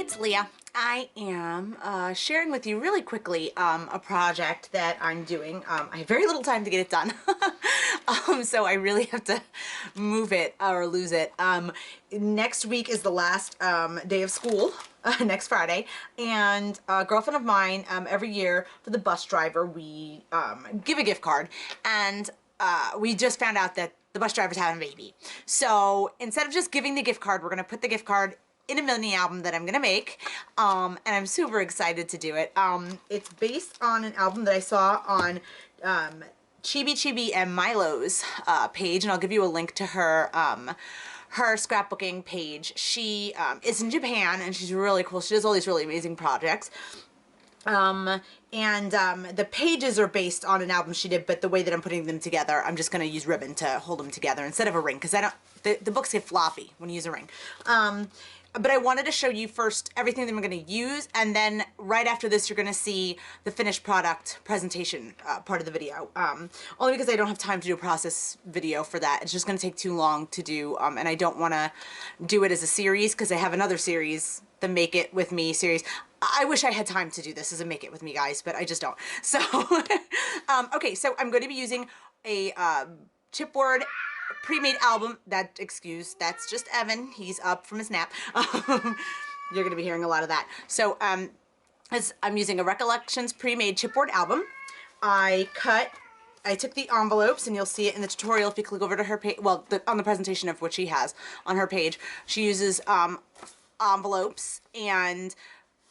it's Leah. I am sharing with you really quickly a project that I'm doing. I have very little time to get it done, so I really have to move it or lose it. Next week is the last day of school, next Friday, and a girlfriend of mine, every year for the bus driver, we give a gift card, and we just found out that the bus driver's having a baby. So instead of just giving the gift card, we're gonna put the gift card in a mini album that I'm gonna make, and I'm super excited to do it. It's based on an album that I saw on Chibi Chibi and Milo's page, and I'll give you a link to her her scrapbooking page. She is in Japan, and she's really cool. She does all these really amazing projects. The pages are based on an album she did, but the way that I'm putting them together, I'm just going to use ribbon to hold them together instead of a ring, because the books get floppy when you use a ring. But I wanted to show you first everything that I'm going to use, and then right after this you're going to see the finished product presentation part of the video. Only because I don't have time to do a process video for that. It's just going to take too long to do, and I don't want to do it as a series because I have another series, the Make It With Me series. I wish I had time to do this as a Make It With Me, guys, but I just don't. So, okay, so I'm going to be using a chipboard pre-made album. That's just Evan. He's up from his nap. You're going to be hearing a lot of that. So, I'm using a Recollections pre-made chipboard album. I took the envelopes, and you'll see it in the tutorial if you click over to her page, well, on the presentation of what she has on her page. She uses envelopes and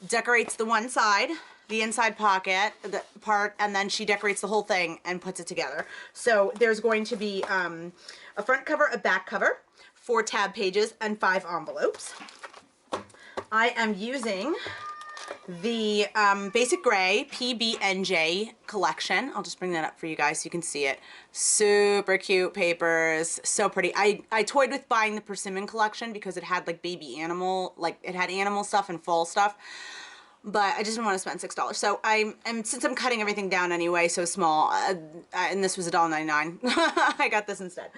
decorates the one side, the inside pocket, the part, and then she decorates the whole thing and puts it together. So there's going to be a front cover, a back cover, 4 tab pages, and 5 envelopes. I am using the Basic Gray PB&J collection. I'll just bring that up for you guys so you can see it. Super cute papers, so pretty. I toyed with buying the Persimmon collection because it had like baby animal, like it had animal stuff and fall stuff, but I just didn't want to spend $6. So since I'm cutting everything down anyway, so small, and this was $1.99, I got this instead.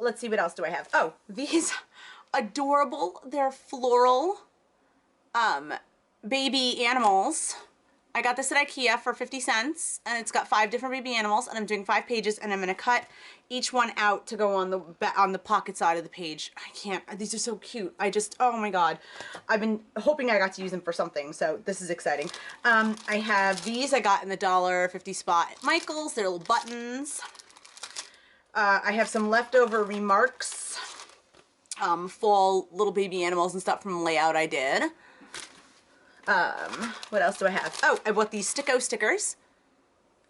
Let's see, what else do I have? Oh, these adorable, they're floral baby animals. I got this at IKEA for 50 cents, and it's got 5 different baby animals, and I'm doing 5 pages, and I'm going to cut each one out to go on the pocket side of the page. I can't, these are so cute. Oh my god. I've been hoping I got to use them for something, so this is exciting. I have these I got in the $1.50 spot at Michael's. They're little buttons. I have some leftover remarks, fall little baby animals and stuff from a layout I did. What else do I have? Oh, I bought these Sticko stickers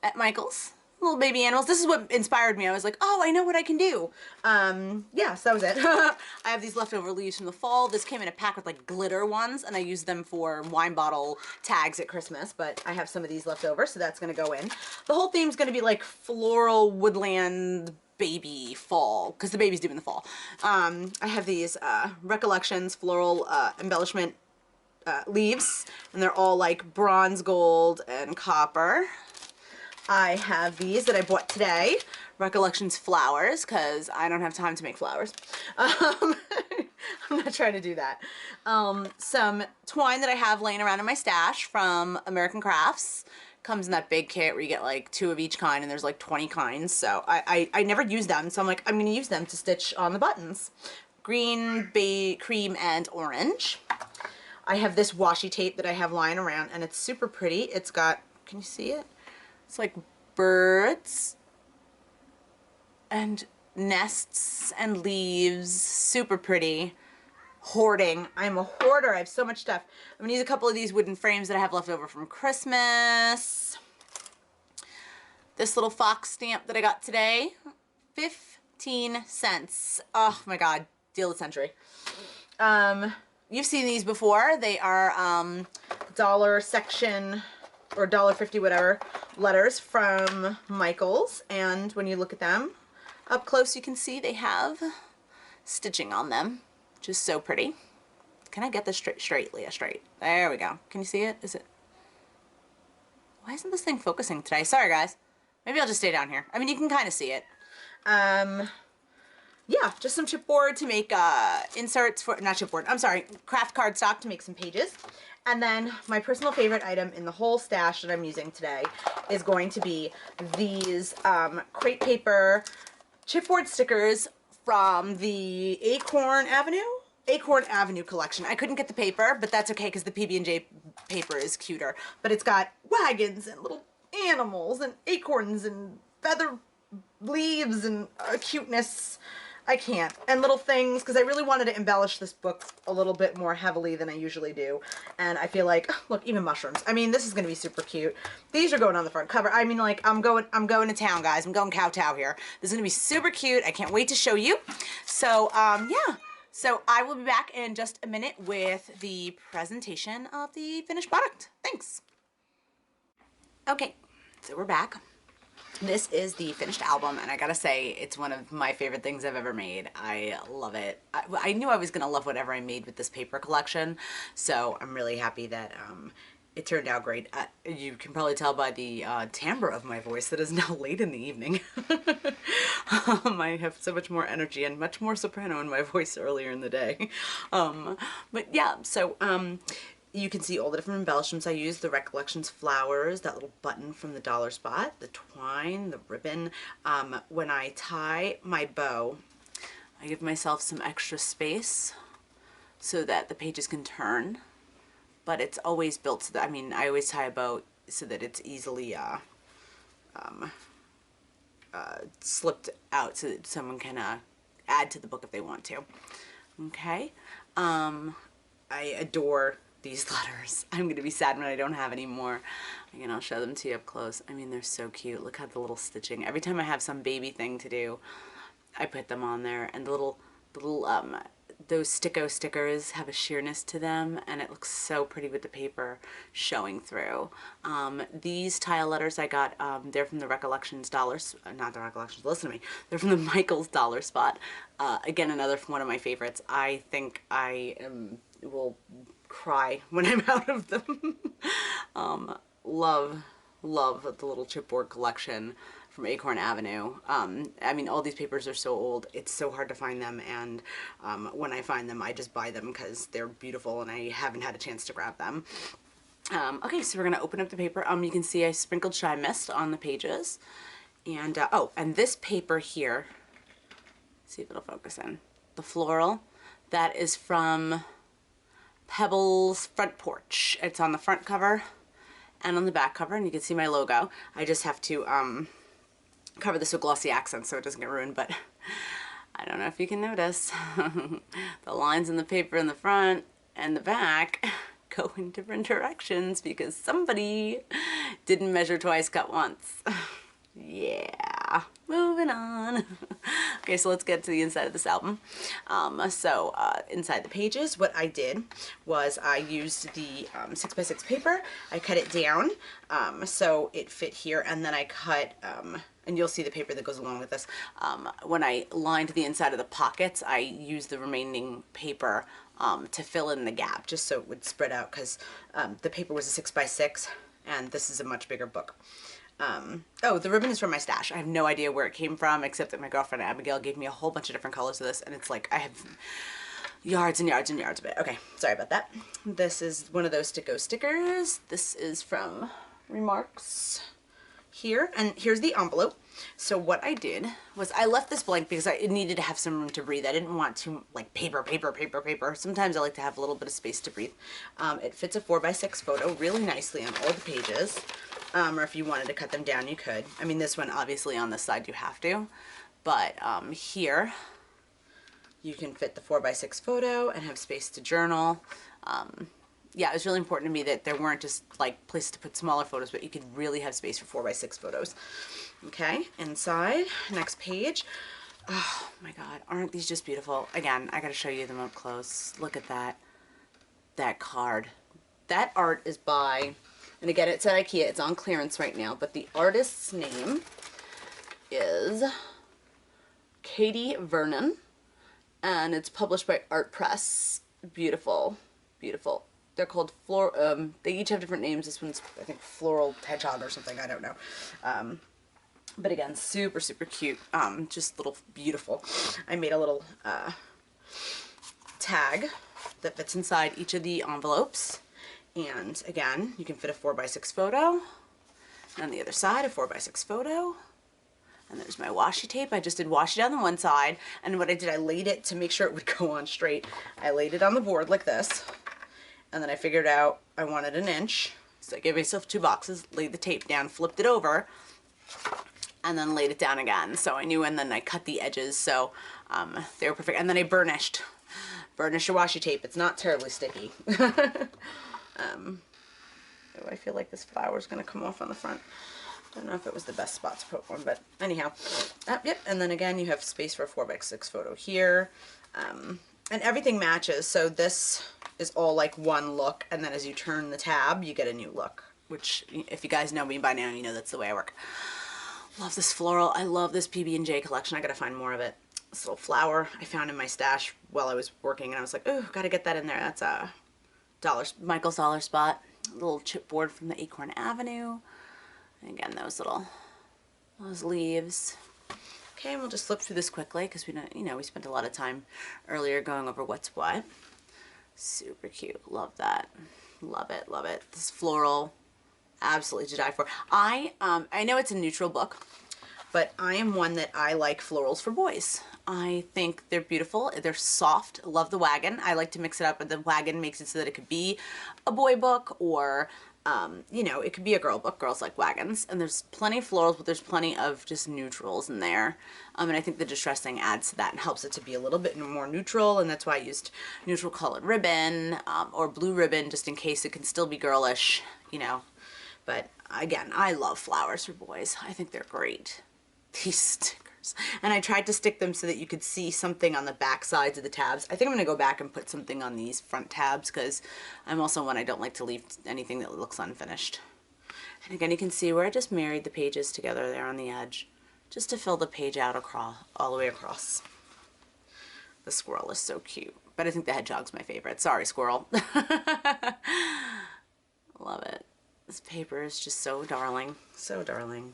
at Michael's. Little baby animals. This is what inspired me. I was like, oh, I know what I can do. Yeah, so that was it. I have these leftover leaves from the fall. This came in a pack with like glitter ones, and I used them for wine bottle tags at Christmas, but I have some of these left over, so that's going to go in. The whole theme's going to be like floral, woodland, baby fall, because the baby's due in the fall. I have these Recollections floral embellishment leaves, and they're all like bronze, gold, and copper. I have these that I bought today, Recollections flowers, because I don't have time to make flowers. I'm not trying to do that. Some twine that I have laying around in my stash from American Crafts. Comes in that big kit where you get like 2 of each kind, and there's like 20 kinds, so I never use them, so I'm like, I'm going to use them to stitch on the buttons. Green, cream, and orange. I have this washi tape that I have lying around, and it's super pretty. It's got, can you see it? It's like birds and nests and leaves. Super pretty. Hoarding. I'm a hoarder. I have so much stuff. I'm going to use a couple of these wooden frames that I have left over from Christmas. This little fox stamp that I got today. 15 cents. Oh my god. Deal of the century. You've seen these before. They are dollar section or $1.50 whatever letters from Michael's, and when you look at them up close you can see they have stitching on them, which is so pretty. Can I get this straight, Leah? Straight. There we go. Can you see it? Is it? Why isn't this thing focusing today? Sorry guys. Maybe I'll just stay down here. I mean, you can kind of see it. yeah, just some chipboard to make inserts for, not chipboard, I'm sorry, craft cardstock to make some pages. And then my personal favorite item in the whole stash that I'm using today is going to be these crepe paper chipboard stickers from the Acorn Avenue collection. I couldn't get the paper, but that's okay because the PB&J paper is cuter. But it's got wagons and little animals and acorns and feather leaves and cuteness. I can't. And little things, because I really wanted to embellish this book a little bit more heavily than I usually do. And I feel like, look, even mushrooms. I mean, this is going to be super cute. These are going on the front cover. I mean, like, I'm going to town, guys. I'm going kowtow here. This is going to be super cute. I can't wait to show you. So, yeah. So I will be back in just a minute with the presentation of the finished product. Thanks. Okay, so we're back. This is the finished album, and I gotta say, it's one of my favorite things I've ever made. I love it. I knew I was gonna love whatever I made with this paper collection, so I'm really happy that it turned out great. You can probably tell by the timbre of my voice that is now late in the evening. I have so much more energy and much more soprano in my voice earlier in the day. But yeah, so you can see all the different embellishments I used, the Recollections flowers, that little button from the dollar spot, the twine, the ribbon. When I tie my bow, I give myself some extra space so that the pages can turn, but it's always built so that, I mean, I always tie a bow so that it's easily slipped out so that someone can add to the book if they want to. Okay. I adore these letters. I'm going to be sad when I don't have any more. Again, I'll show them to you up close. I mean, they're so cute. Look at the little stitching. Every time I have some baby thing to do, I put them on there. And the little those sticko stickers have a sheerness to them, and it looks so pretty with the paper showing through. These tile letters I got, they're from the Recollections dollars, not the Recollections, listen to me, they're from the Michaels dollar spot. Again, another one of my favorites. I think I will cry when I'm out of them. Love the little chipboard collection from Acorn Avenue. I mean, all these papers are so old, it's so hard to find them, and when I find them, I just buy them because they're beautiful and I haven't had a chance to grab them. Okay, so we're gonna open up the paper. You can see I sprinkled Shy Mist on the pages, and oh, and this paper here, see if it'll focus in, the floral, that is from Pebble's Front Porch. It's on the front cover and on the back cover, and you can see my logo. I just have to cover this with glossy accents so it doesn't get ruined, but I don't know if you can notice. The lines in the paper in the front and the back go in different directions because somebody didn't measure twice, cut once. Yeah, moving on. Okay, so let's get to the inside of this album. Inside the pages, what I did was I used the 6x6 paper. I cut it down so it fit here, and then I cut, and you'll see the paper that goes along with this. When I lined the inside of the pockets, I used the remaining paper to fill in the gap, just so it would spread out, because the paper was a 6x6, and this is a much bigger book. Oh, the ribbon is from my stash. I have no idea where it came from, except that my girlfriend Abigail gave me a whole bunch of different colors of this, and it's like I have yards and yards and yards of it. Okay, sorry about that. This is one of those sticko stickers. This is from Remarks here, and here's the envelope. So what I did was I left this blank because it needed to have some room to breathe. I didn't want to like paper. Sometimes I like to have a little bit of space to breathe. It fits a 4x6 photo really nicely on all the pages. Or if you wanted to cut them down, you could. I mean, this one, obviously, on this side, you have to. But here, you can fit the 4x6 photo and have space to journal. Yeah, it was really important to me that there weren't just, like, places to put smaller photos, but you could really have space for 4x6 photos. Okay, inside, next page. Oh, my God, aren't these just beautiful? Again, I gotta show you them up close. Look at that. That card. That art is by... And again, it's at IKEA. It's on clearance right now, but the artist's name is Katie Vernon, and it's published by Art Press. Beautiful, beautiful. They're called they each have different names. This one's, I think, Floral Hedgehog or something. I don't know. But again, super, super cute. Just little beautiful. I made a little tag that fits inside each of the envelopes. And again, you can fit a 4x6 photo. And on the other side, a 4x6 photo. And there's my washi tape. I just did washi down the one side. And what I did, I laid it to make sure it would go on straight. I laid it on the board like this. And then I figured out I wanted an inch. So I gave myself 2 boxes, laid the tape down, flipped it over, and then laid it down again. So I knew, and then I cut the edges so they were perfect. And then I burnished your washi tape. It's not terribly sticky. I feel like this flower is going to come off on the front. Don't know if it was the best spot to put one, but anyhow. Yep, and then again you have space for a 4x6 photo here. And everything matches, so this is all like one look, and then as you turn the tab, you get a new look, which if you guys know me by now, you know that's the way I work. Love this floral. I love this PB&J collection. I gotta find more of it. This little flower I found in my stash while I was working, and I was like, oh, gotta get that in there. That's a Michael's Dollar Spot. A little chipboard from the Acorn Avenue. And again, those leaves. Okay, and we'll just flip through this quickly because we don't, we spent a lot of time earlier going over what's what. Super cute. Love that. Love it. Love it. This floral, absolutely to die for. I know it's a neutral book, but I am one that I like florals for boys. I think they're beautiful. They're soft. Love the wagon. I like to mix it up, but the wagon makes it so that it could be a boy book or it could be a girl book. Girls like wagons. And there's plenty of florals, but there's plenty of just neutrals in there. And I think the distress thing adds to that and helps it to be a little bit more neutral. And that's why I used neutral colored ribbon or blue ribbon just in case it can still be girlish, But again, I love flowers for boys. I think they're great. These stickers. And I tried to stick them so that you could see something on the back sides of the tabs. I think I'm going to go back and put something on these front tabs because I'm also one I don't like to leave anything that looks unfinished. And again, you can see where I just married the pages together there on the edge just to fill the page out across, all the way across. The squirrel is so cute, but I think the hedgehog's my favorite. Sorry, squirrel. Love it. This paper is just so darling. So darling.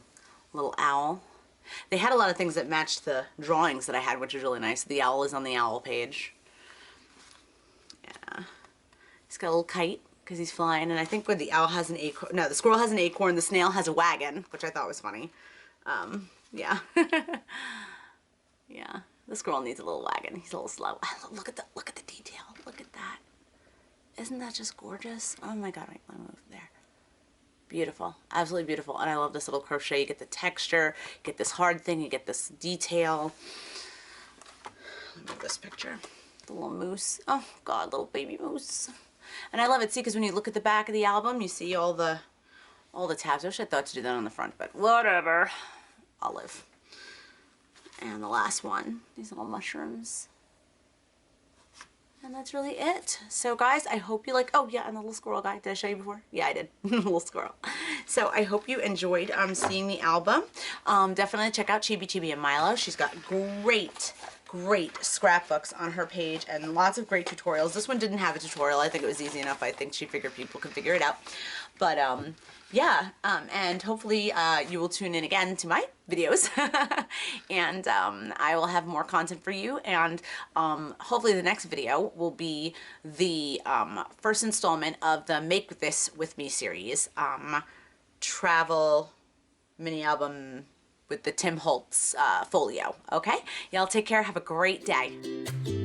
Little owl. They had a lot of things that matched the drawings that I had, which is really nice. The owl is on the owl page. Yeah. He's got a little kite because he's flying, and I think when the owl has an acorn, no, the squirrel has an acorn, the snail has a wagon, which I thought was funny. Yeah. Yeah. The squirrel needs a little wagon. He's a little slow. Look at the detail. Look at that. Isn't that just gorgeous? Oh my god, wait, let me move there. Beautiful, absolutely beautiful. And I love this little crochet. You get the texture, you get this hard thing, you get this detail. Let me move this picture. The little moose. Oh god, little baby moose. And I love it, see, because when you look at the back of the album, you see all the tabs. I wish I thought to do that on the front, but whatever. I'll live. And the last one, these little mushrooms. And that's really it. So guys, I hope you like, oh yeah, and the little squirrel guy. Did I show you before? Yeah, I did. Little squirrel. So I hope you enjoyed seeing the album. Definitely check out Chibi Chibi and Milo. She's got great scrapbooks on her page and lots of great tutorials. This one didn't have a tutorial. I think it was easy enough. I think she figured people could figure it out. But yeah, and hopefully you will tune in again to my videos and I will have more content for you, and hopefully the next video will be the first installment of the Make This With Me series, travel mini album with the Tim Holtz folio. Okay, y'all take care, have a great day.